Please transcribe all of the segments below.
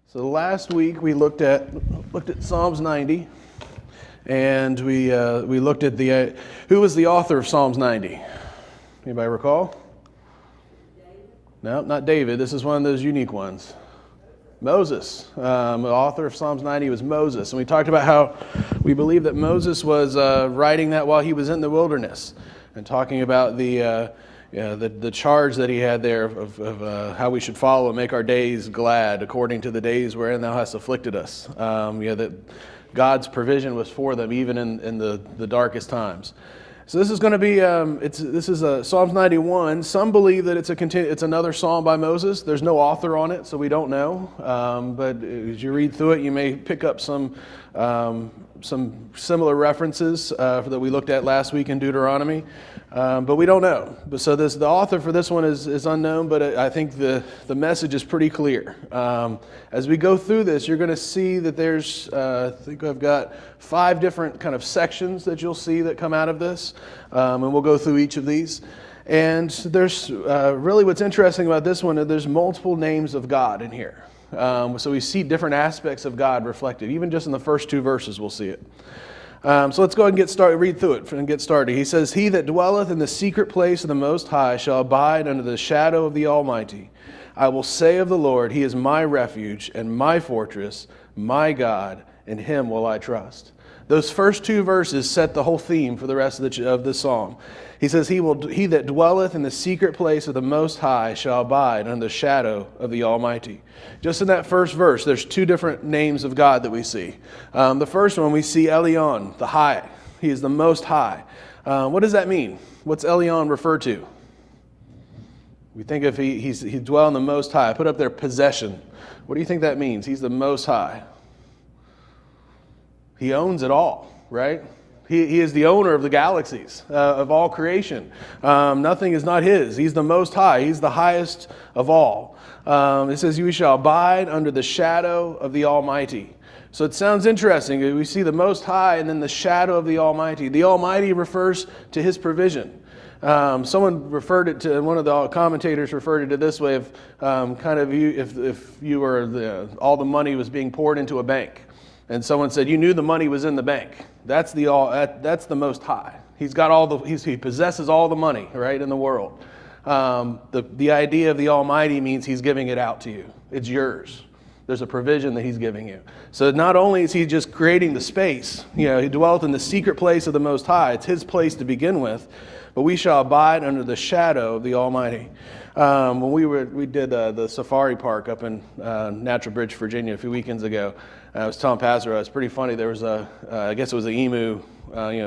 So last week we looked at Psalms 90, and we looked at who was the author of Psalms 90. Anybody recall? No, not David. This is one of those unique ones. Moses. The author of Psalms 90 was Moses, and we talked about how we believe that Moses was writing that while he was in the wilderness, and talking about the charge that he had there of how we should follow and make our days glad according to the days wherein thou hast afflicted us. That God's provision was for them even in the darkest times. So this is going to be Psalms 91. Some believe that it's another psalm by Moses. There's no author on it, so we don't know. But as you read through it, you may pick up some similar references that we looked at last week in Deuteronomy, but we don't know. So the author for this one is unknown, but I think the message is pretty clear. As we go through this, you're going to see that there's, I think I've got 5 different kind of sections that you'll see that come out of this, and we'll go through each of these. And there's really what's interesting about this one, there's multiple names of God in here. So we see different aspects of God reflected. Even just in the first 2 verses, we'll see it. So let's go ahead and get started. Read through it and get started. He says, "He that dwelleth in the secret place of the Most High shall abide under the shadow of the Almighty. I will say of the Lord, He is my refuge and my fortress, my God, in Him will I trust." Those first 2 verses set the whole theme for the rest of the psalm. He says, He that dwelleth in the secret place of the Most High shall abide under the shadow of the Almighty. Just in that first verse, there's 2 different names of God that we see. The first one, we see Elyon, the High. He is the Most High. What does that mean? What's Elyon refer to? We think if he dwell in the Most High. I put up their possession. What do you think that means? He's the Most High. He owns it all, right? He is the owner of the galaxies, of all creation. Nothing is not His. He's the Most High. He's the highest of all. It says, "You shall abide under the shadow of the Almighty." So it sounds interesting. We see the Most High and then the shadow of the Almighty. The Almighty refers to His provision. Someone referred it to, one of the commentators referred it to this way, if you were all the money was being poured into a bank. And someone said, you knew the money was in the bank. That's the Most High. He's got he possesses all the money, right, in the world. The idea of the Almighty means He's giving it out to you. It's yours. There's a provision that He's giving you. So not only is He just creating the space, He dwelleth in the secret place of the Most High. It's His place to begin with, but we shall abide under the shadow of the Almighty. When we did the safari park up in Natural Bridge, Virginia, a few weekends ago, I was telling Pastor, it was pretty funny. There was I guess it was an emu,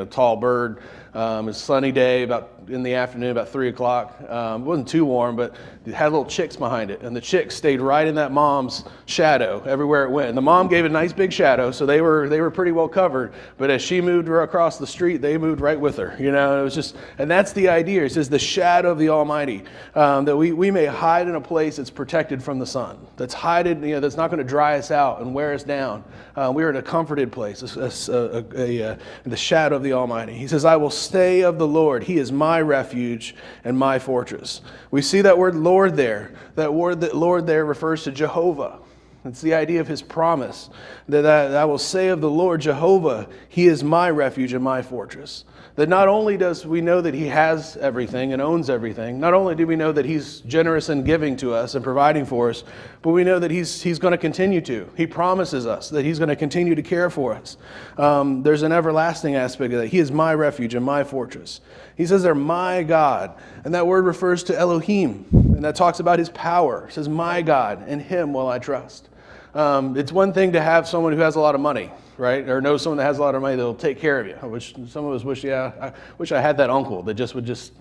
tall bird. It was a sunny day, about in the afternoon, about 3 o'clock. It wasn't too warm, but it had little chicks behind it, and the chicks stayed right in that mom's shadow everywhere it went. And the mom gave it a nice big shadow, so they were pretty well covered. But as she moved across the street, they moved right with her. It was just, and that's the idea. It says the shadow of the Almighty, that we may hide in a place that's protected from the sun, that's hidden, that's not going to dry us out and wear us down. We are in a comforted place, the shadow of the Almighty. He says, "I will say of the Lord, He is my refuge and my fortress." We see that word Lord there. That word Lord there refers to Jehovah. It's the idea of His promise that I will say of the Lord Jehovah, He is my refuge and my fortress. That not only does we know that He has everything and owns everything, not only do we know that He's generous in giving to us and providing for us, but we know that He's going to continue to. He promises us that He's going to continue to care for us. There's an everlasting aspect of that. He is my refuge and my fortress. He says they're my God, and that word refers to Elohim, and that talks about His power. It says, my God, in Him will I trust. It's one thing to have someone who has a lot of money, right? Or know someone that has a lot of money that'll take care of you. Which some of us wish, I wish I had that uncle that just would just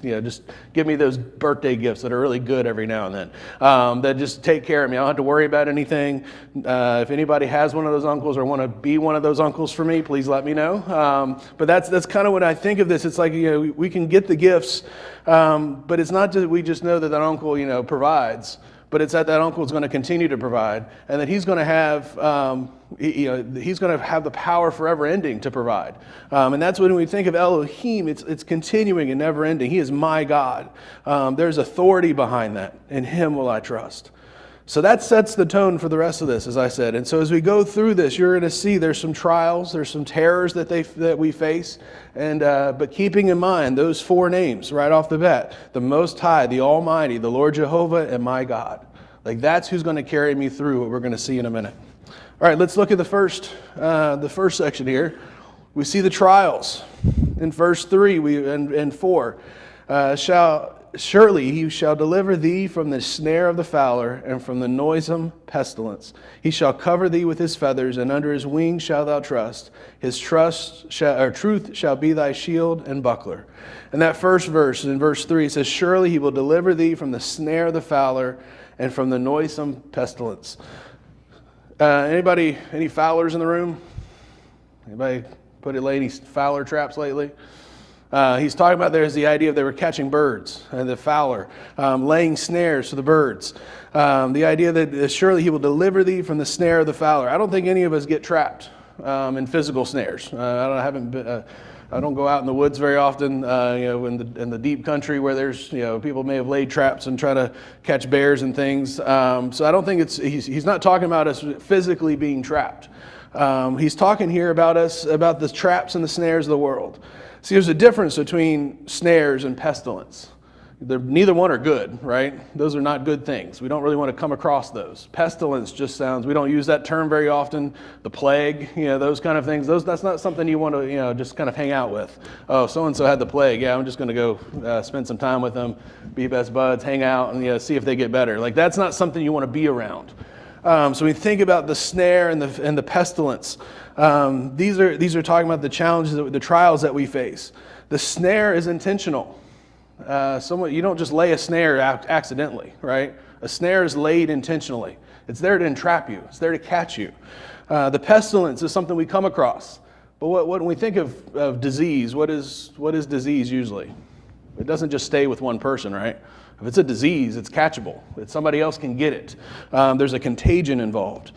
give me those birthday gifts that are really good every now and then. That just take care of me. I don't have to worry about anything. If anybody has one of those uncles or want to be one of those uncles for me, please let me know. But that's kind of when I think of this. It's like, we can get the gifts, but it's not that we just know that uncle, provides. But it's that uncle is going to continue to provide, and that he's going to have, he's going to have the power forever ending to provide. And that's when we think of Elohim, it's continuing and never ending. He is my God. There's authority behind that. In Him will I trust. So that sets the tone for the rest of this, as I said. And so as we go through this, you're going to see there's some trials, there's some terrors that we face. And but keeping in mind those four names right off the bat: the Most High, the Almighty, the Lord Jehovah, and my God. Like, that's who's going to carry me through what we're going to see in a minute. All right, let's look at the first section here. We see the trials in verse 3 and 4. Surely he shall deliver thee from the snare of the fowler and from the noisome pestilence. He shall cover thee with his feathers, and under his wings shalt thou trust. His truth shall be thy shield and buckler. And that first verse, in verse 3, it says, surely he will deliver thee from the snare of the fowler and from the noisome pestilence. Any fowlers in the room? Anybody lay any fowler traps lately? He's talking about there's the idea of they were catching birds, and the fowler, laying snares for the birds. The idea that surely he will deliver thee from the snare of the fowler. I don't think any of us get trapped in physical snares. I don't go out in the woods very often, in the deep country where there's, people may have laid traps and try to catch bears and things. So I don't think he's not talking about us physically being trapped. He's talking here about the traps and the snares of the world. See, there's a difference between snares and pestilence. Neither one are good, right? Those are not good things. We don't really want to come across those. Pestilence just sounds, we don't use that term very often. The plague, those kind of things. That's not something you want to, just kind of hang out with. Oh, so-and-so had the plague. Yeah, I'm just going to go spend some time with them, be best buds, hang out, and see if they get better. Like, that's not something you want to be around. So we think about the snare and the pestilence. These are talking about the challenges, the trials that we face. The snare is intentional. You don't just lay a snare accidentally, right? A snare is laid intentionally. It's there to entrap you. It's there to catch you. The pestilence is something we come across. But when we think of disease, what is disease usually? It doesn't just stay with one person, right? If it's a disease, it's catchable. Somebody else can get it. There's a contagion involved.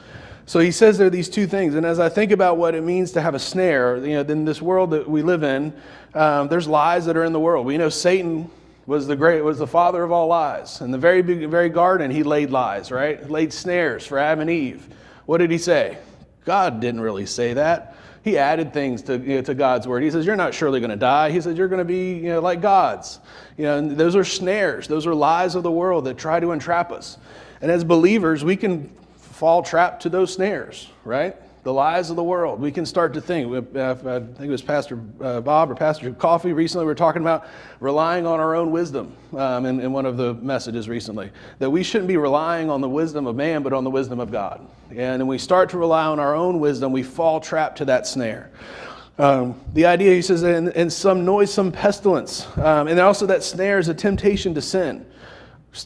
So he says there are these two things. And as I think about what it means to have a snare, in this world that we live in, there's lies that are in the world. We know Satan was the father of all lies. In the very garden, he laid lies, right? He laid snares for Adam and Eve. What did he say? God didn't really say that. He added things to God's word. He says, you're not surely going to die. He says, you're going to be like gods. And those are snares. Those are lies of the world that try to entrap us. And as believers, we can fall trapped to those snares, right? The lies of the world. We can start to think. I think it was Pastor Bob or Pastor Coffee recently. We were talking about relying on our own wisdom in one of the messages recently. That we shouldn't be relying on the wisdom of man, but on the wisdom of God. And when we start to rely on our own wisdom, we fall trapped to that snare. The idea, he says, in some noisome pestilence. And also that snare is a temptation to sin.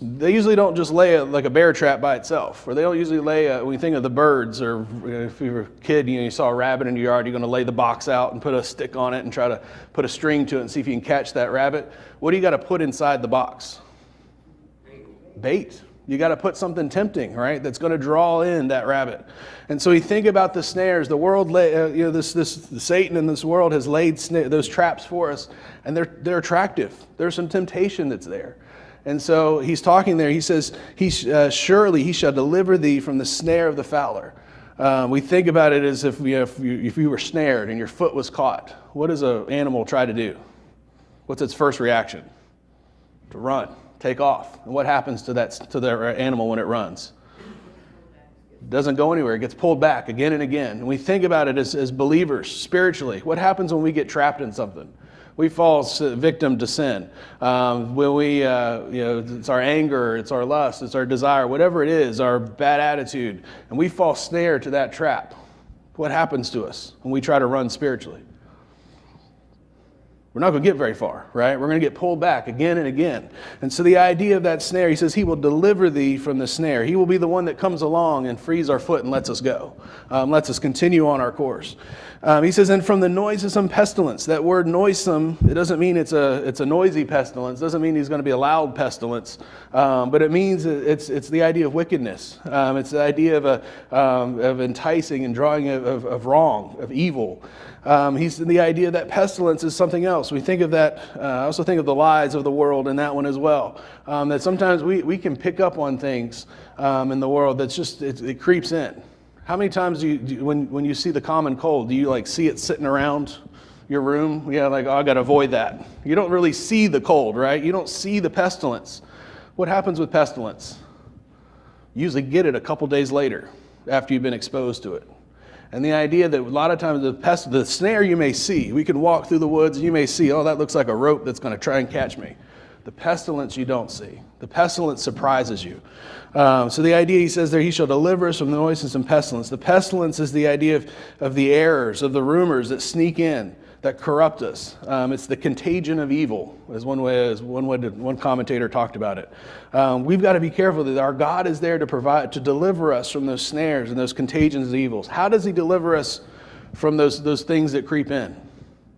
They usually don't just lay like a bear trap by itself, or they don't usually lay when you think of the birds, or if you were a kid, you saw a rabbit in your yard, you're going to lay the box out and put a stick on it and try to put a string to it and see if you can catch that rabbit. What do you got to put inside the box? Bait. You got to put something tempting, right? That's going to draw in that rabbit. And so you think about the snares. The world, Satan in this world has laid those traps for us, and they're attractive. There's some temptation that's there. And so he's talking there. He says, surely he shall deliver thee from the snare of the fowler. We think about it as if you were snared and your foot was caught. What does an animal try to do? What's its first reaction? To run, take off. And what happens to the animal when it runs? It doesn't go anywhere. It gets pulled back again and again. And we think about it as believers spiritually. What happens when we get trapped in something? We fall victim to sin. It's our anger, it's our lust, it's our desire, whatever it is, our bad attitude, and we fall snare to that trap. What happens to us when we try to run spiritually? We're not going to get very far, right? We're going to get pulled back again and again. And so the idea of that snare, he says, he will deliver thee from the snare. He will be the one that comes along and frees our foot and lets us go, lets us continue on our course. He says, and from the noisome pestilence. That word noisome, it doesn't mean it's a noisy pestilence. It doesn't mean he's going to be a loud pestilence. But it means it's the idea of wickedness. It's the idea of enticing and drawing of wrong, of evil. He's the idea that pestilence is something else. else. We think of that, I also think of the lies of the world in that one as well. That sometimes we can pick up on things in the world that's just, it creeps in. How many times when you see the common cold, do you like see it sitting around your room? Yeah, like, oh, I got to avoid that. You don't really see the cold, right? You don't see the pestilence. What happens with pestilence? You usually get it a couple days later after you've been exposed to it. And the idea that a lot of times the snare you may see, we can walk through the woods and you may see, oh, that looks like a rope that's going to try and catch me. The pestilence you don't see. The pestilence surprises you. So the idea, he says there, he shall deliver us from the noises and pestilence. The pestilence is the idea of the errors, of the rumors that sneak in, that corrupt us. It's the contagion of evil, as one commentator talked about it. We've got to be careful that our God is there to deliver us from those snares and those contagions of evils. How does he deliver us from those things that creep in?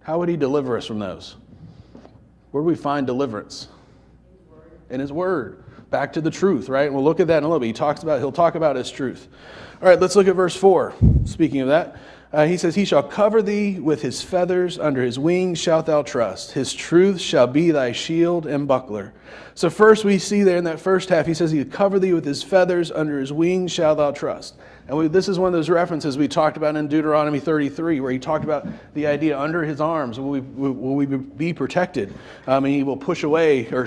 How would he deliver us from those? Where do we find deliverance? In his word. Back to the truth, right? And we'll look at that in a little bit. He'll talk about his truth. All right, let's look at verse 4. Speaking of that, he says, he shall cover thee with his feathers, under his wings shalt thou trust. His truth shall be thy shield and buckler. So first we see there in that first half, he says, he'll cover thee with his feathers, under his wings shalt thou trust. And this is one of those references we talked about in Deuteronomy 33, where he talked about the idea under his arms will we be protected, and he will push away or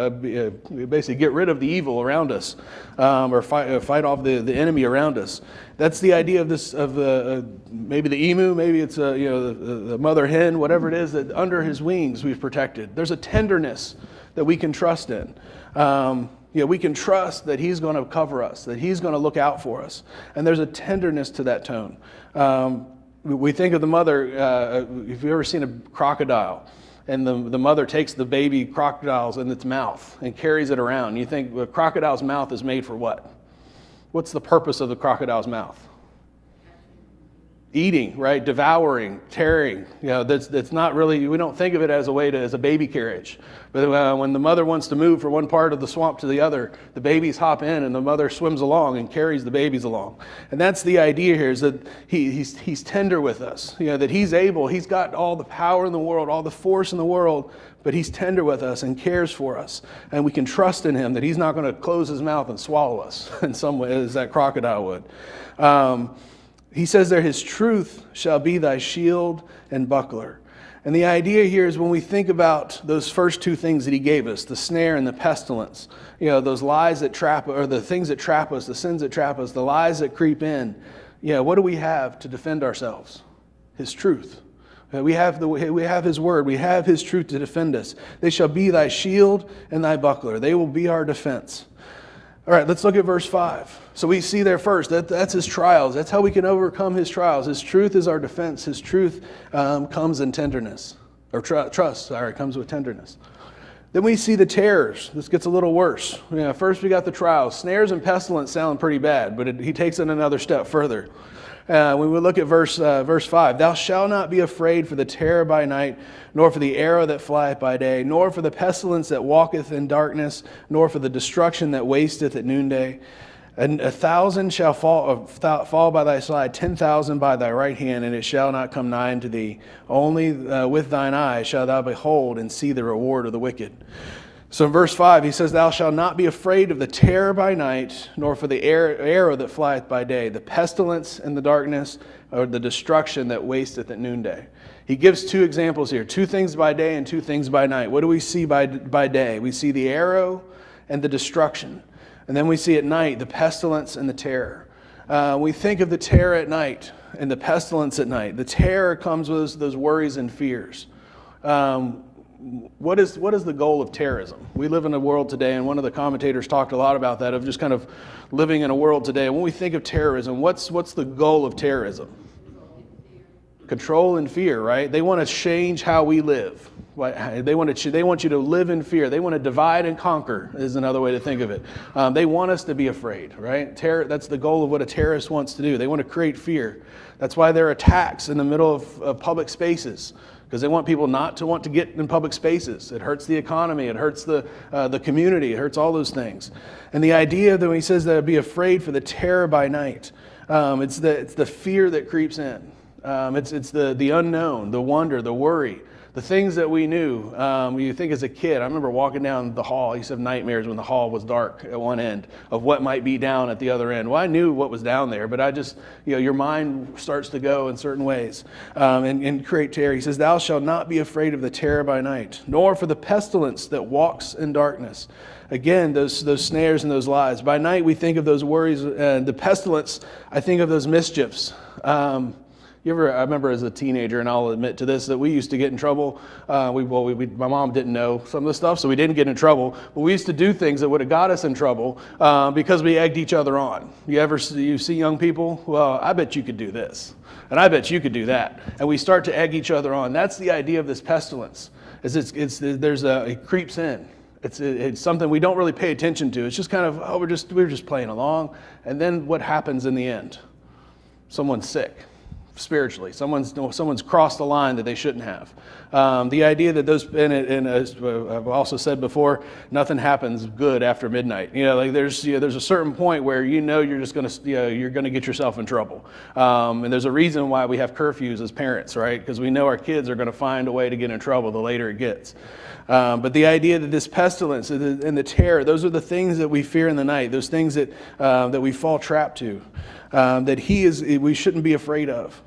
basically get rid of the evil around us, or fight off the enemy around us. That's the idea of this, maybe the emu, maybe it's the mother hen, whatever it is, that under his wings we've protected. There's a tenderness that we can trust in. We can trust that he's going to cover us, that he's going to look out for us. And there's a tenderness to that tone. We think of the mother, if you've ever seen a crocodile, and the mother takes the baby crocodiles in its mouth and carries it around. You think the crocodile's mouth is made for what? What's the purpose of the crocodile's mouth? Eating, right? Devouring, tearing. That's not really, we don't think of it as a baby carriage. But when the mother wants to move from one part of the swamp to the other, the babies hop in and the mother swims along and carries the babies along. And that's the idea here, is that he's tender with us. That he's got all the power in the world, all the force in the world, but he's tender with us and cares for us. And we can trust in him that he's not going to close his mouth and swallow us in some way, as that crocodile would. He says there, his truth shall be thy shield and buckler. And the idea here is when we think about those first two things that he gave us, the snare and the pestilence, those lies that trap, or the things that trap us, the sins that trap us, the lies that creep in, what do we have to defend ourselves? His truth. We have his word. We have his truth to defend us. They shall be thy shield and thy buckler. They will be our defense. All right, let's look at verse 5. So we see there first, that's his trials. That's how we can overcome his trials. His truth is our defense. His truth comes in tenderness. Or trust, comes with tenderness. Then we see the terrors. This gets a little worse. First we got the trials. Snares and pestilence sound pretty bad, but he takes it another step further. When we look at verse 5, thou shalt not be afraid for the terror by night, nor for the arrow that flieth by day, nor for the pestilence that walketh in darkness, nor for the destruction that wasteth at noonday. And 1,000 shall fall by thy side, 10,000 by thy right hand, and it shall not come nigh unto thee. Only with thine eyes shalt thou behold and see the reward of the wicked. So in verse 5, he says, thou shalt not be afraid of the terror by night, nor for the arrow that flieth by day, the pestilence in the darkness, or the destruction that wasteth at noonday. He gives two examples here, 2 things by day and 2 things by night. What do we see by day? We see the arrow and the destruction. And then we see at night the pestilence and the terror. We think of the terror at night and the pestilence at night. The terror comes with those worries and fears. What is the goal of terrorism? We live in a world today, and one of the commentators talked a lot about that, of just kind of living in a world today. And when we think of terrorism, what's the goal of terrorism? Control and fear, right? They want to change how we live. They want you to live in fear. They want to divide and conquer, is another way to think of it. They want us to be afraid, right? That's the goal of what a terrorist wants to do. They want to create fear. That's why there are attacks in the middle of public spaces, because they want people not to want to get in public spaces. It hurts the economy. It hurts the community. It hurts all those things. And the idea that when he says that be afraid for the terror by night, it's the fear that creeps in. It's the unknown, the wonder, the worry, The things that we knew, you think as a kid, I remember walking down the hall. I used to have nightmares when the hall was dark at one end of what might be down at the other end. Well, I knew what was down there, but I just, your mind starts to go in certain ways and create terror. He says, thou shalt not be afraid of the terror by night, nor for the pestilence that walks in darkness. Again, those snares and those lies. By night, we think of those worries, and the pestilence, I think of those mischiefs. I remember as a teenager, and I'll admit to this, that we used to get in trouble. My mom didn't know some of the stuff, so we didn't get in trouble. But we used to do things that would have got us in trouble because we egged each other on. You see young people? Well, I bet you could do this, and I bet you could do that. And we start to egg each other on. That's the idea of this pestilence. It creeps in. It's something we don't really pay attention to. It's just kind of, we're just playing along. And then what happens in the end? Someone's sick. Spiritually, someone's crossed the line that they shouldn't have. The idea that and as I've also said before, nothing happens good after midnight. There's a certain point where you're just you're gonna get yourself in trouble. And there's a reason why we have curfews as parents, right? Because we know our kids are going to find a way to get in trouble the later it gets. But the idea that this pestilence and the terror, those are the things that we fear in the night. Those things that we fall trapped to. That we shouldn't be afraid of.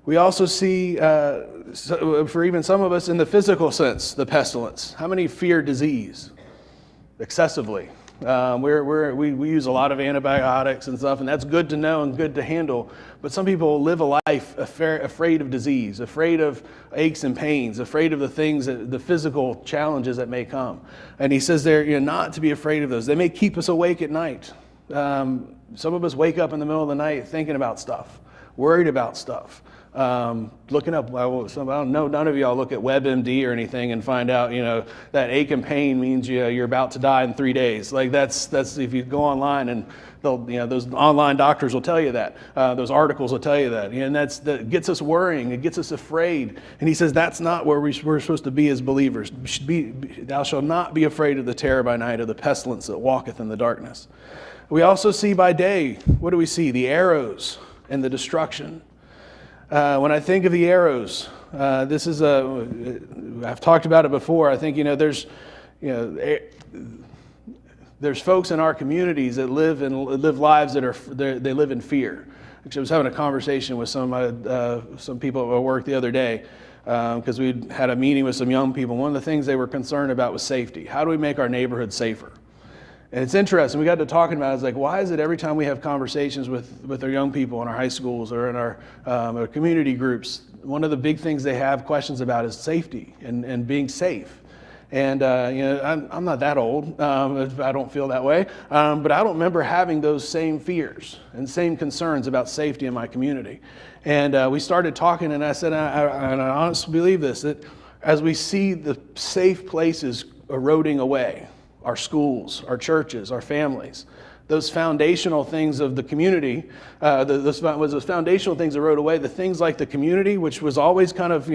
We also see, for even some of us in the physical sense, the pestilence. How many fear disease? Excessively. We use a lot of antibiotics and stuff, and that's good to know and good to handle. But some people live a life afraid of disease, afraid of aches and pains, afraid of the physical challenges that may come. And he says there, not to be afraid of those. They may keep us awake at night. Some of us wake up in the middle of the night thinking about stuff, worried about stuff, looking up. I don't know, none of y'all look at WebMD or anything and find out, that ache and pain means you're about to die in 3 days. Like that's if you go online and those online doctors will tell you that. Those articles will tell you that, and that gets us worrying. It gets us afraid. And he says that's not where we're supposed to be as believers. Thou shalt not be afraid of the terror by night, of the pestilence that walketh in the darkness. We also see by day, what do we see? The arrows and the destruction. When I think of the arrows, I've talked about it before. I think, there's folks in our communities that live lives they live in fear. Actually, I was having a conversation with some people at work the other day because we had a meeting with some young people. One of the things they were concerned about was safety. How do we make our neighborhood safer? And it's interesting, we got to talking about it, it's like, why is it every time we have conversations with our young people in our high schools or in our community groups, one of the big things they have questions about is safety and being safe. And, I'm not that old, I don't feel that way, but I don't remember having those same fears and same concerns about safety in my community. And we started talking, and I said, and I honestly believe this, that as we see the safe places eroding away, our schools, our churches, our families, those foundational things of the community, those foundational things that rode away, the things like the community, which was always kind of,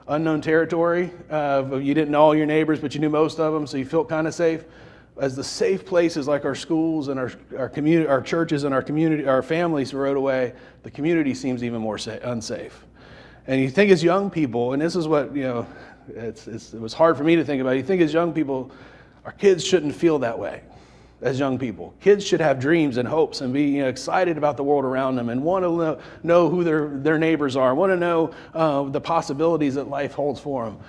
unknown territory. You didn't know all your neighbors, but you knew most of them, so you felt kind of safe. As the safe places like our schools and our community, our churches and our community, our families rode away, the community seems even more unsafe. And you think as young people, and this is what, it was hard for me to think about, you think as young people, our kids shouldn't feel that way as young people. Kids should have dreams and hopes and be excited about the world around them and want to know who their neighbors are, want to know the possibilities that life holds for them.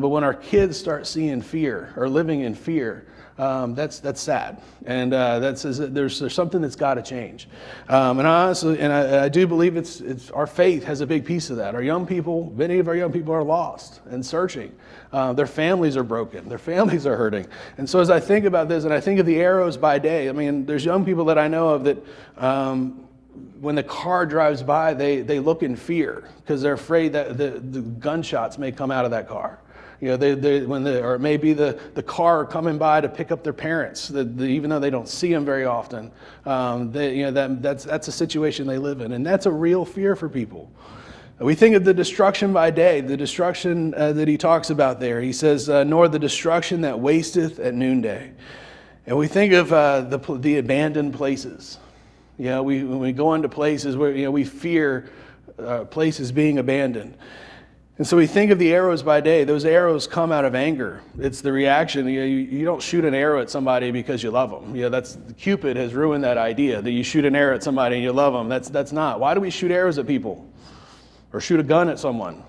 But when our kids start seeing fear or living in fear, that's sad, and there's something that's got to change. And I do believe it's our faith has a big piece of that. Many of our young people are lost and searching. Their families are broken. Their families are hurting. And so as I think about this, and I think of the arrows by day, there's young people that I know of that when the car drives by, they look in fear because they're afraid that the gunshots may come out of that car. Or it may be the car coming by to pick up their parents, even though they don't see them very often. That's a situation they live in, and that's a real fear for people. We think of the destruction by day, the destruction that he talks about there. He says, nor the destruction that wasteth at noonday. And we think of the abandoned places. When we go into places where we fear places being abandoned. And so we think of the arrows by day. Those arrows come out of anger. It's the reaction. You don't shoot an arrow at somebody because you love them. That's Cupid has ruined that idea that you shoot an arrow at somebody and you love them. That's not. Why do we shoot arrows at people or shoot a gun at someone?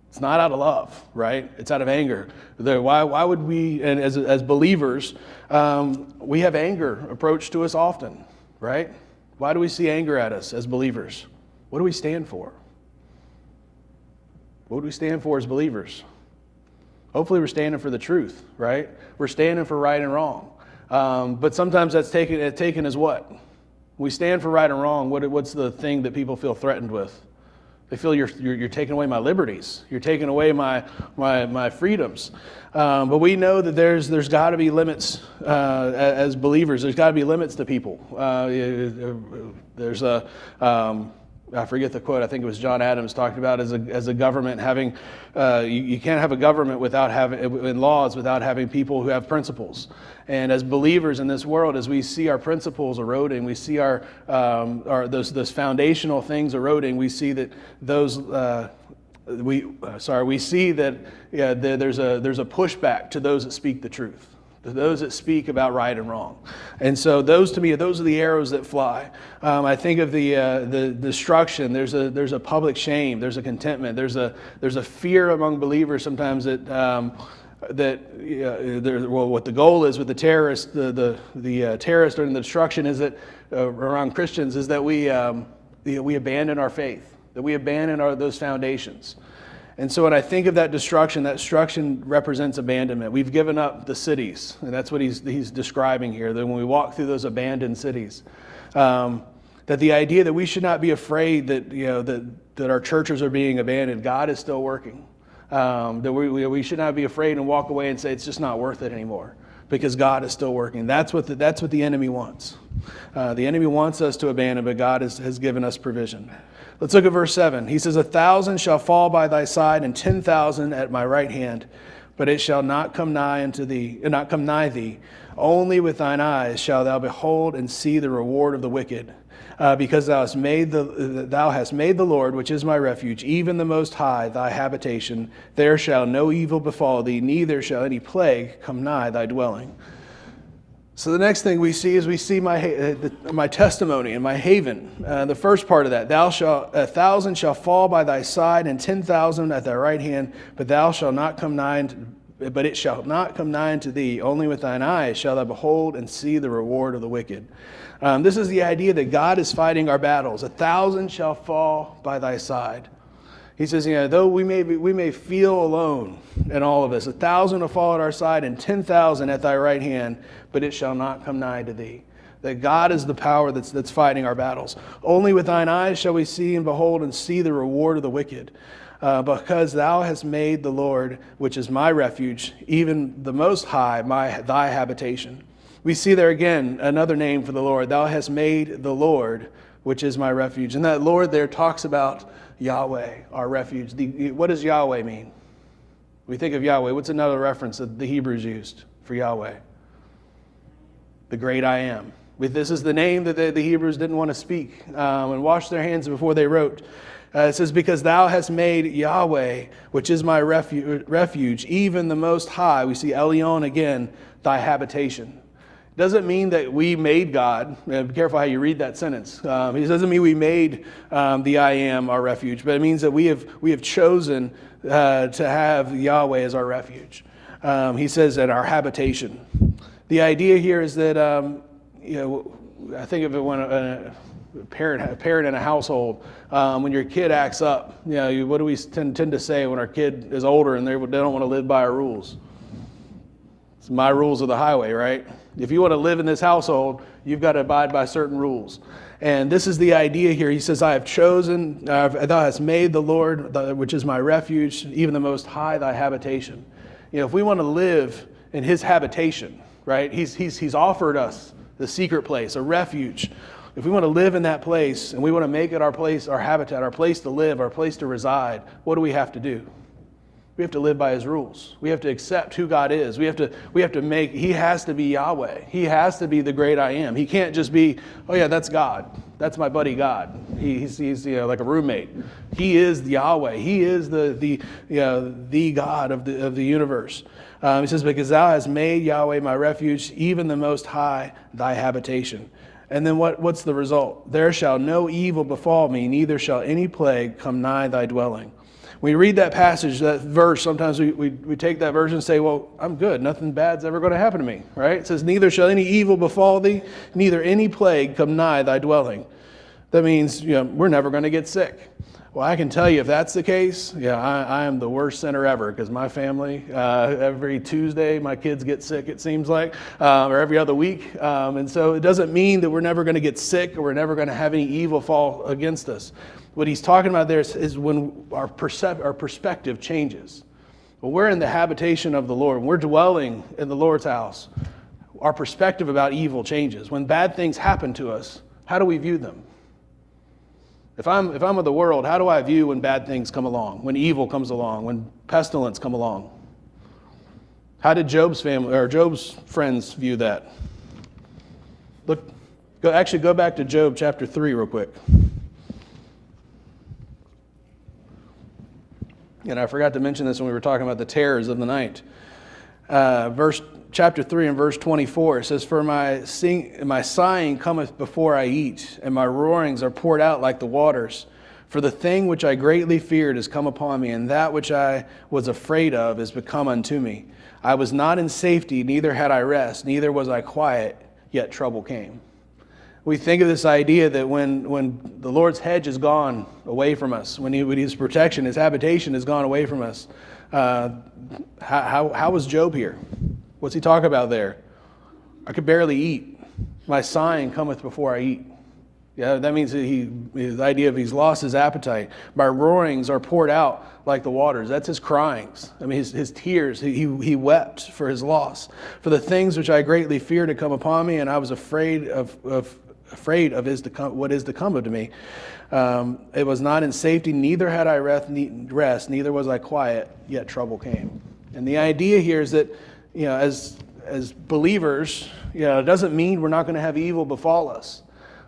It's not out of love, right? It's out of anger. Why would we, and as believers, we have anger approached to us often, right? Why do we see anger at us as believers? What do we stand for? What do we stand for as believers? Hopefully we're standing for the truth, right? We're standing for right and wrong. But sometimes that's taken as what? We stand for right and wrong. What's the thing that people feel threatened with? They feel you're taking away my liberties. You're taking away my freedoms. But we know that there's got to be limits as believers. There's got to be limits to people. There's a I forget the quote. I think it was John Adams talked about as a government having. You can't have a government without having in laws without having people who have principles. And as believers in this world, as we see our principles eroding, we see our those foundational things eroding. We see that those. We see that there's a pushback to those that speak the truth. Those that speak about right and wrong. And so those are the arrows that fly. I think of the destruction. There's a public shame. There's a contentment. There's a fear among believers sometimes that what the goal is with the terrorist, the terrorist during the destruction is that around Christians is that we abandon our faith, that we abandon those foundations. And so when I think of that destruction represents abandonment. We've given up the cities, and that's what he's describing here, that when we walk through those abandoned cities, that the idea that we should not be afraid that our churches are being abandoned. God is still working. That we should not be afraid and walk away and say it's just not worth it anymore, because God is still working. That's what the enemy wants. The enemy wants us to abandon, but God has given us provision. Let's look at verse 7. He says, 1,000 shall fall by thy side, and 10,000 at my right hand, but it shall not come nigh thee. Only with thine eyes shalt thou behold and see the reward of the wicked. Because thou hast made the Lord, which is my refuge, even the Most High, thy habitation. There shall no evil befall thee, neither shall any plague come nigh thy dwelling. So the next thing we see my testimony and my haven. The first part of that, 1,000 shall fall by thy side, and 10,000 at thy right hand, but it shall not come nigh unto thee. Only with thine eyes shalt thou behold and see the reward of the wicked. This is the idea that God is fighting our battles. 1,000 shall fall by thy side. He says, though we may feel alone in all of this, 1,000 will fall at our side and 10,000 at thy right hand, but it shall not come nigh to thee. That God is the power that's fighting our battles. Only with thine eyes shall we see and behold and see the reward of the wicked. Because thou hast made the Lord, which is my refuge, even the Most High, thy habitation. We see there again another name for the Lord. Thou hast made the Lord, which is my refuge. And that Lord there talks about Yahweh, our refuge. What does Yahweh mean? We think of Yahweh. What's another reference that the Hebrews used for Yahweh? The great I am. This is the name that the Hebrews didn't want to speak and wash their hands before they wrote. It says, because thou hast made Yahweh, which is my refuge, even the Most High. We see Elyon again, thy habitation. Doesn't mean that we made God. Be careful how you read that sentence. It doesn't mean we made the I am our refuge, but it means that we have chosen to have Yahweh as our refuge. He says that our habitation. The idea here is that I think of it when a parent in a household, when your kid acts up. What do we tend to say when our kid is older and they don't want to live by our rules? It's my rules of the highway, right? If you want to live in this household, you've got to abide by certain rules. And this is the idea here. He says, I have chosen, thou hast made the Lord, which is my refuge, even the Most High, thy habitation. If we want to live in his habitation, right? He's offered us the secret place, a refuge. If we want to live in that place and we want to make it our place, our habitat, our place to live, our place to reside, what do we have to do? We have to live by his rules. We have to accept who God is. We have to make, he has to be Yahweh. He has to be the great I am. He can't just be, oh yeah, that's God. That's my buddy God. He's like a roommate. He is Yahweh. He is the God of the universe. He says, because thou hast made Yahweh my refuge, even the Most High thy habitation. And then what's the result? There shall no evil befall me, neither shall any plague come nigh thy dwelling. When we read that passage, that verse, sometimes we take that verse and say, well, I'm good. Nothing bad's ever going to happen to me, right? It says, neither shall any evil befall thee, neither any plague come nigh thy dwelling. That means, we're never going to get sick. Well, I can tell you if that's the case, I am the worst sinner ever, because my family, every Tuesday, my kids get sick, it seems like, or every other week. And so it doesn't mean that we're never going to get sick or we're never going to have any evil fall against us. What he's talking about there is when our perspective changes. When we're in the habitation of the Lord, when we're dwelling in the Lord's house, our perspective about evil changes. When bad things happen to us, how do we view them? If I'm of the world, how do I view when bad things come along, when evil comes along, when pestilence come along? How did Job's family or Job's friends view that? Go back to Job chapter 3 real quick. And I forgot to mention this when we were talking about the terrors of the night. Chapter 3 and verse 24, it says, for my sighing cometh before I eat, and my roarings are poured out like the waters. For the thing which I greatly feared is come upon me, and that which I was afraid of is become unto me. I was not in safety, neither had I rest, neither was I quiet, yet trouble came. We think of this idea that when the Lord's hedge is gone away from us, when his protection, his habitation is gone away from us, how was Job here? What's he talking about there? I could barely eat. My sighing cometh before I eat. Yeah, that means that his idea of he's lost his appetite. My roarings are poured out like the waters. That's his cryings. I mean, his tears. He wept for his loss. For the things which I greatly feared to come upon me, and I was afraid of what is to come unto me. It was not in safety, neither had I rest, neither was I quiet, yet trouble came. And the idea here is that, as believers, it doesn't mean we're not going to have evil befall us.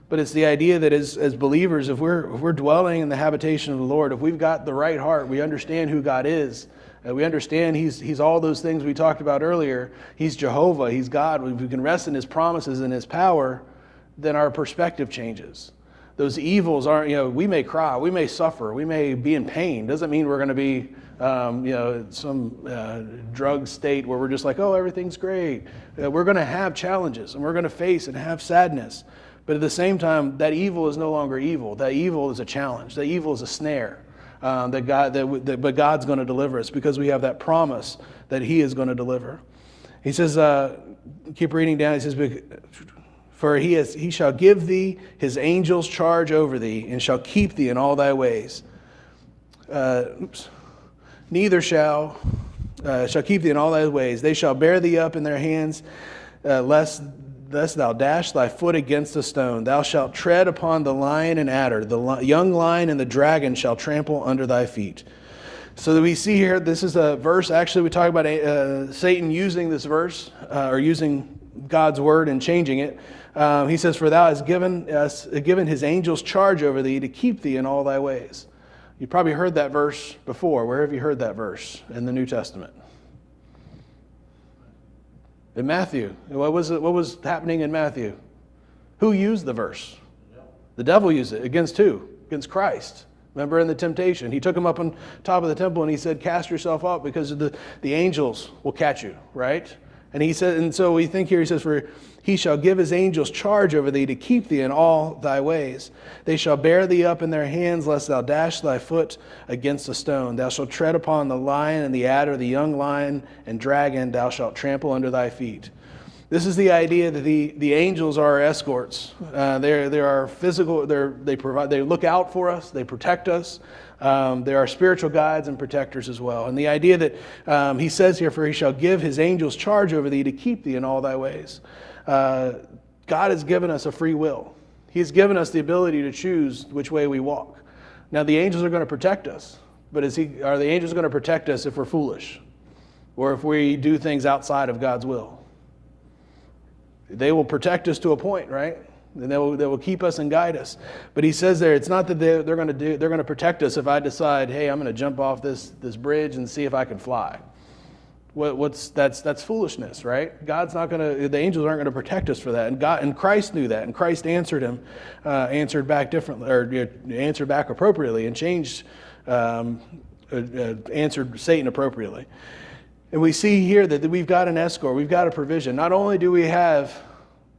But it's the idea that as believers, if we're dwelling in the habitation of the Lord, if we've got the right heart, we understand who God is. We understand He's all those things we talked about earlier. He's Jehovah. He's God. We can rest in His promises and His power. Then our perspective changes. Those evils aren't, we may cry, we may suffer, we may be in pain. Doesn't mean we're going to be, some drug state where we're just like, oh, everything's great. We're going to have challenges and we're going to face and have sadness. But at the same time, that evil is no longer evil. That evil is a challenge. That evil is a snare. But God's going to deliver us because we have that promise that He is going to deliver. He says, keep reading down. He says, for he shall give thee his angels charge over thee, and shall keep thee in all thy ways. Neither shall keep thee in all thy ways. They shall bear thee up in their hands, lest thou dash thy foot against a stone. Thou shalt tread upon the lion and adder. The young lion and the dragon shall trample under thy feet. So that we see here, this is a verse. Actually, we talk about Satan using this verse, or using God's word and changing it. He says, for thou hast given his angels charge over thee to keep thee in all thy ways. You probably heard that verse before. Where have you heard that verse in the New Testament? In Matthew. What was happening in Matthew? Who used the verse? The devil used it. Against who? Against Christ. Remember in the temptation, he took him up on top of the temple and he said, cast yourself up because the angels will catch you, right? And he said, and so we think here, he says, for he shall give his angels charge over thee to keep thee in all thy ways. They shall bear thee up in their hands, lest thou dash thy foot against a stone. Thou shalt tread upon the lion and the adder, the young lion and dragon, thou shalt trample under thy feet. This is the idea that the angels are our escorts. They are physical. They look out for us. They protect us. They are spiritual guides and protectors as well. And the idea that he says here, for he shall give his angels charge over thee to keep thee in all thy ways. God has given us a free will. He's given us the ability to choose which way we walk. Now the angels are going to protect us, But are the angels going to protect us if we're foolish? Or if we do things outside of God's will? They will protect us to a point, right? And they will keep us and guide us. But he says there, it's not that they're going to protect us if I decide, hey, I'm going to jump off this bridge and see if I can fly. That's foolishness, right? The angels aren't going to protect us for that. And Christ knew that, and Christ answered back differently, or answered back appropriately, and answered Satan appropriately. And we see here that we've got an escort, we've got a provision. Not only do we have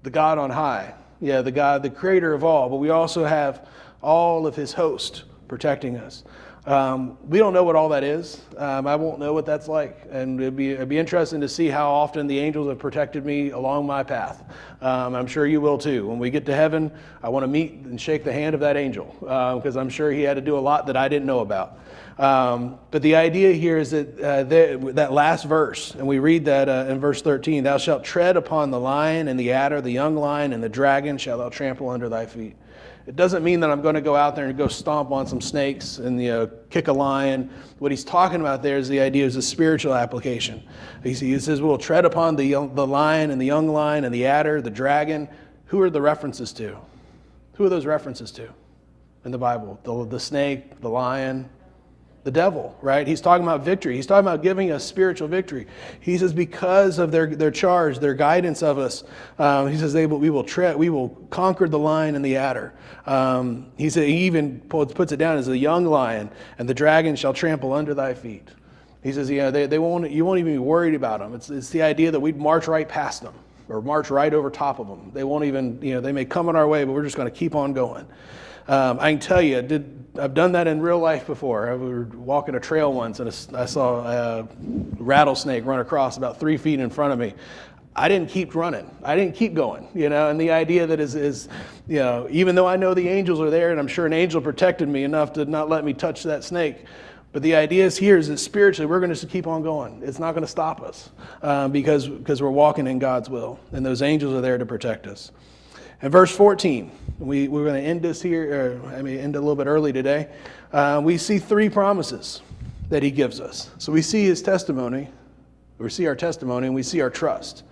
the God on high, the God, the creator of all, but we also have all of his host protecting us. We don't know what all that is. I won't know what that's like. And it'd be interesting to see how often the angels have protected me along my path. I'm sure you will too. When we get to heaven, I want to meet and shake the hand of that angel, because I'm sure he had to do a lot that I didn't know about. But the idea here is that that last verse, and we read that in verse 13, thou shalt tread upon the lion and the adder, the young lion and the dragon shalt thou trample under thy feet. It doesn't mean that I'm going to go out there and go stomp on some snakes and kick a lion. What he's talking about there is the idea is a spiritual application. He says we'll tread upon the lion and the young lion and the adder, the dragon. Who are the references to? Who are those references to in the Bible? The snake, the lion, the devil, right? He's talking about victory. He's talking about giving us spiritual victory. He says because of their charge, their guidance of us, he says we will conquer the lion and the adder. He said he even puts it down as a young lion, and the dragon shall trample under thy feet. He says, you won't even be worried about them. It's the idea that we'd march right past them or march right over top of them. They won't even, they may come in our way, but we're just going to keep on going. I can tell you, I've done that in real life before. We were walking a trail once, and I saw a rattlesnake run across about 3 feet in front of me. I didn't keep running. I didn't keep going, and the idea that is even though I know the angels are there, and I'm sure an angel protected me enough to not let me touch that snake, but the idea is that spiritually we're going to just keep on going. It's not going to stop us because we're walking in God's will, and those angels are there to protect us. In verse 14, we're going to end this here, end a little bit early today. We see 3 promises that he gives us. So we see his testimony, we see our testimony, and we see our trust.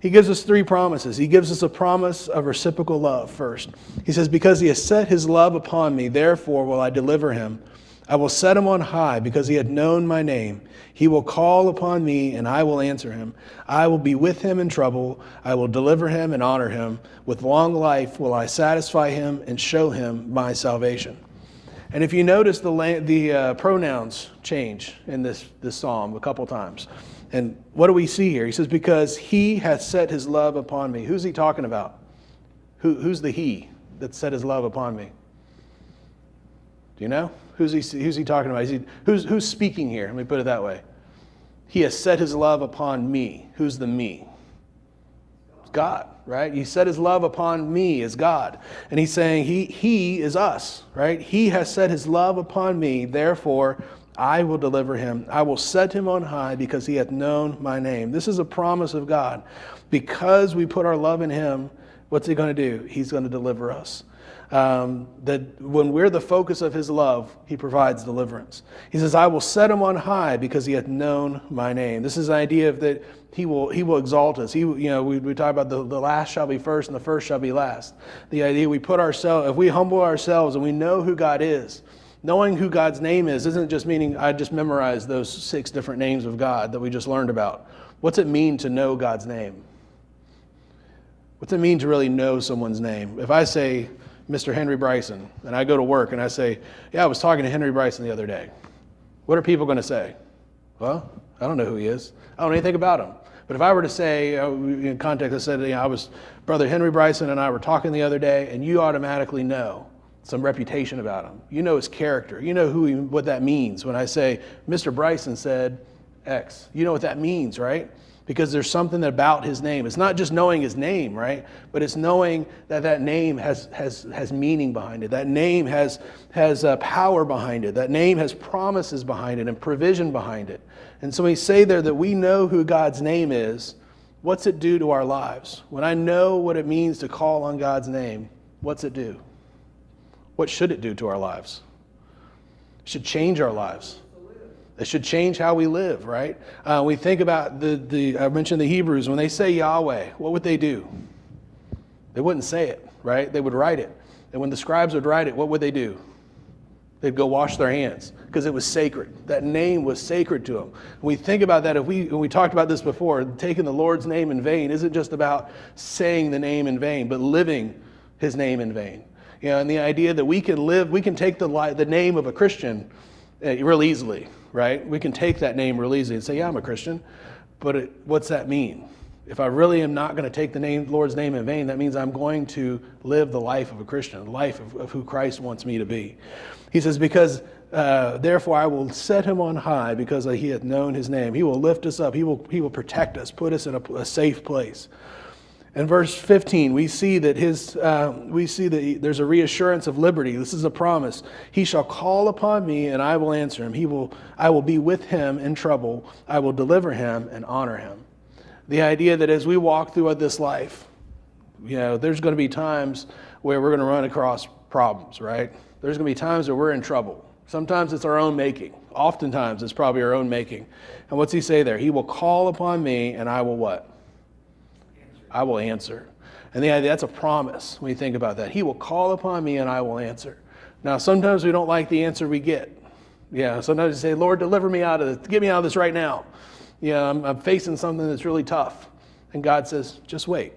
He gives us 3 promises. He gives us a promise of reciprocal love first. He says, because he has set his love upon me, therefore will I deliver him. I will set him on high because he had known my name. He will call upon me and I will answer him. I will be with him in trouble. I will deliver him and honor him. With long life will I satisfy him and show him my salvation. And if you notice the pronouns change in this psalm a couple times. And what do we see here? He says, because he hath set his love upon me. Who's he talking about? Who's the he that set his love upon me? Do you know? Who's he talking about? Who's speaking here? Let me put it that way. He has set his love upon me. Who's the me? It's God, right? He set his love upon me as God. And he's saying he is us, right? He has set his love upon me, therefore I will deliver him. I will set him on high because he hath known my name. This is a promise of God. Because we put our love in him, what's he going to do? He's going to deliver us. That when we're the focus of his love, he provides deliverance. He says, I will set him on high because he hath known my name. This is the idea of that he will exalt us. We talk about the last shall be first and the first shall be last. The idea if we humble ourselves and we know who God is, knowing who God's name is isn't just meaning I just memorized those 6 different names of God that we just learned about. What's it mean to know God's name? What's it mean to really know someone's name? If I say Mr. Henry Bryson, and I go to work and I say, I was talking to Henry Bryson the other day. What are people going to say? Well, I don't know who he is. I don't know anything about him. But if I were to say, in context, I said, I was Brother Henry Bryson and I were talking the other day, and you automatically know some reputation about him. You know his character. You know what that means. When I say, Mr. Bryson said X, you know what that means, right? Because there's something about his name. It's not just knowing his name, right? But it's knowing that name has meaning behind it. That name has power behind it. That name has promises behind it and provision behind it. And so we say there that we know who God's name is. What's it do to our lives? When I know what it means to call on God's name, what's it do? What should it do to our lives? It should change our lives. It should change how we live, right? We think about I mentioned the Hebrews. When they say Yahweh, what would they do? They wouldn't say it, right? They would write it. And when the scribes would write it, what would they do? They'd go wash their hands because it was sacred. That name was sacred to them. We think about that. When we talked about this before, taking the Lord's name in vain isn't just about saying the name in vain, but living his name in vain. And the idea that we can take the name of a Christian real easily, right? We can take that name real easily and say, yeah, I'm a Christian. But what's that mean? If I really am not going to take the Lord's name in vain, that means I'm going to live the life of a Christian, the life of who Christ wants me to be. He says, because therefore I will set him on high because he hath known his name. He will lift us up. He will protect us, put us in a safe place. In verse 15, we see that there's a reassurance of liberty. This is a promise. He shall call upon me, and I will answer him. I will be with him in trouble. I will deliver him and honor him. The idea that as we walk through this life, there's going to be times where we're going to run across problems, right? There's going to be times where we're in trouble. Sometimes it's our own making. Oftentimes it's probably our own making. And what's he say there? He will call upon me, and I will what? I will answer. And the idea, that's a promise when you think about that. He will call upon me, and I will answer. Now, sometimes we don't like the answer we get. Sometimes you say, Lord, deliver me out of this. Get me out of this right now. I'm facing something that's really tough. And God says, just wait.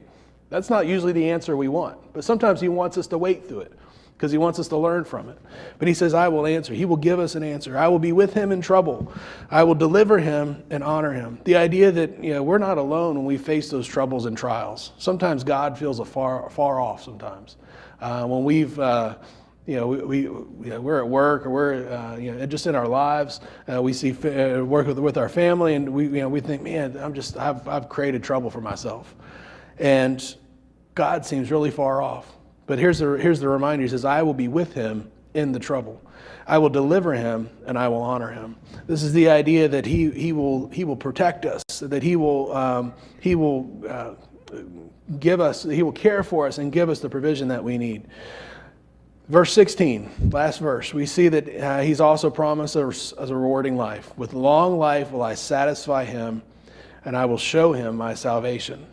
That's not usually the answer we want. But sometimes he wants us to wait through it because he wants us to learn from it. But he says, I will answer. He will give us an answer. I will be with him in trouble. I will deliver him and honor him. The idea that we're not alone when we face those troubles and trials. Sometimes God feels far off sometimes. When we're at work or we're just in our lives. We see work with our family, and we think, man, I've created trouble for myself, and God seems really far off. But here's the reminder. He says, "I will be with him in the trouble. I will deliver him, and I will honor him." This is the idea that he will protect us, that he will give us, he will care for us and give us the provision that we need. Verse 16, last verse, we see that he's also promised us a rewarding life. With long life will I satisfy him, and I will show him my salvation.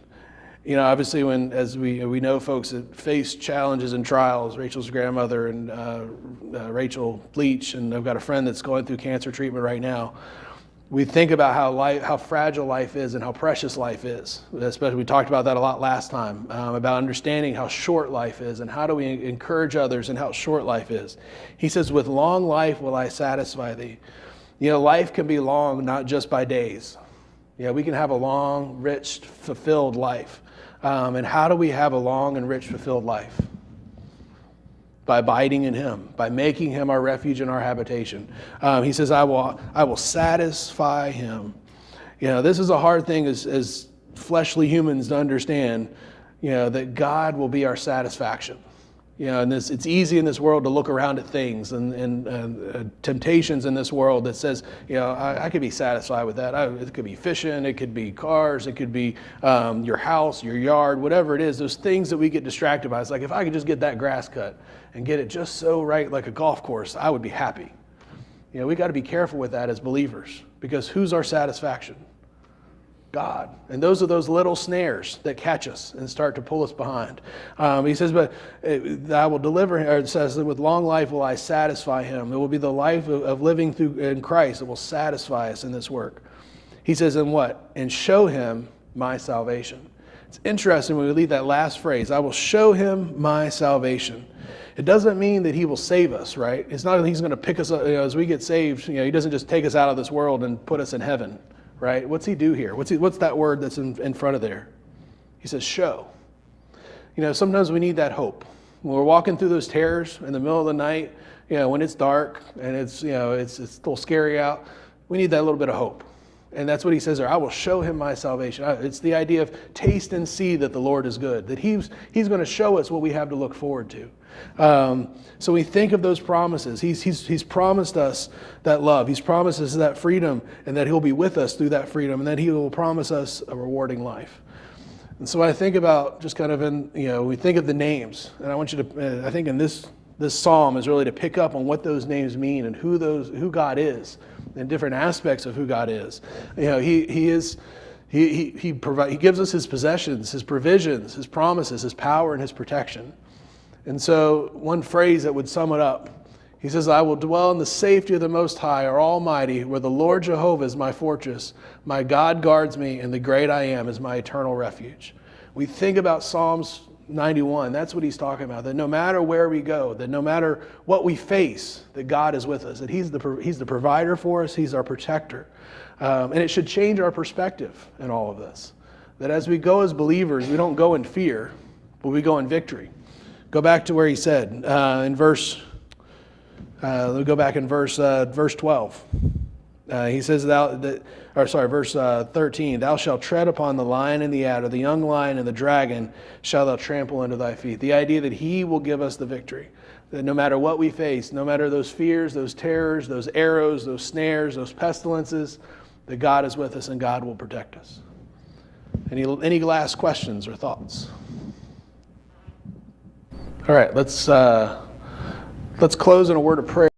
Obviously, as we know folks that face challenges and trials, Rachel's grandmother and Rachel Leach, and I've got a friend that's going through cancer treatment right now. We think about how fragile life is and how precious life is. Especially, we talked about that a lot last time, about understanding how short life is and how do we encourage others and how short life is. He says, with long life will I satisfy thee. Life can be long, not just by days. We can have a long, rich, fulfilled life. And how do we have a long and rich, fulfilled life? By abiding in him, by making him our refuge and our habitation. He says, I will satisfy him. This is a hard thing as fleshly humans to understand, that God will be our satisfaction. And it's easy in this world to look around at things and temptations in this world that says, I could be satisfied with that. It could be fishing, it could be cars, it could be your house, your yard, whatever it is. Those things that we get distracted by. It's like, if I could just get that grass cut and get it just so right like a golf course, I would be happy. We got to be careful with that as believers, because who's our satisfaction? God. And those are those little snares that catch us and start to pull us behind. He says, but I will deliver him, or it says that with long life will I satisfy him. It will be the life of living in Christ that will satisfy us in this work. He says, and what? And show him my salvation. It's interesting when we leave that last phrase, I will show him my salvation. It doesn't mean that he will save us, right? It's not that he's going to pick us up, as we get saved, he doesn't just take us out of this world and put us in heaven. Right? What's he do here? What's that word that's in front of there? He says, show. Sometimes we need that hope. When we're walking through those terrors in the middle of the night, when it's dark and it's a little scary out, we need that little bit of hope. And that's what he says there. I will show him my salvation. It's the idea of taste and see that the Lord is good, that he's going to show us what we have to look forward to. So we think of those promises. He's promised us that love. He's promised us that freedom, and that he'll be with us through that freedom, and that he will promise us a rewarding life. And so I think about just kind of we think of the names, and I want you to, I think in this this psalm is really to pick up on what those names mean and who God is and different aspects of who God is. He gives us his possessions, his provisions, his promises, his power, and his protection. And so one phrase that would sum it up, he says, I will dwell in the safety of the Most High or Almighty, where the Lord Jehovah is my fortress. My God guards me, and the great I am is my eternal refuge. We think about Psalms 91. That's what he's talking about, that no matter where we go, that no matter what we face, that God is with us, that he's the provider for us, he's our protector. And it should change our perspective in all of this. That as we go as believers, we don't go in fear, but we go in victory. Go back to where he said in verse 12. He says, verse 13, thou shalt tread upon the lion and the adder, the young lion and the dragon shalt thou trample under thy feet. The idea that he will give us the victory. That no matter what we face, no matter those fears, those terrors, those arrows, those snares, those pestilences, that God is with us and God will protect us. Any last questions or thoughts? All right, let's close in a word of prayer.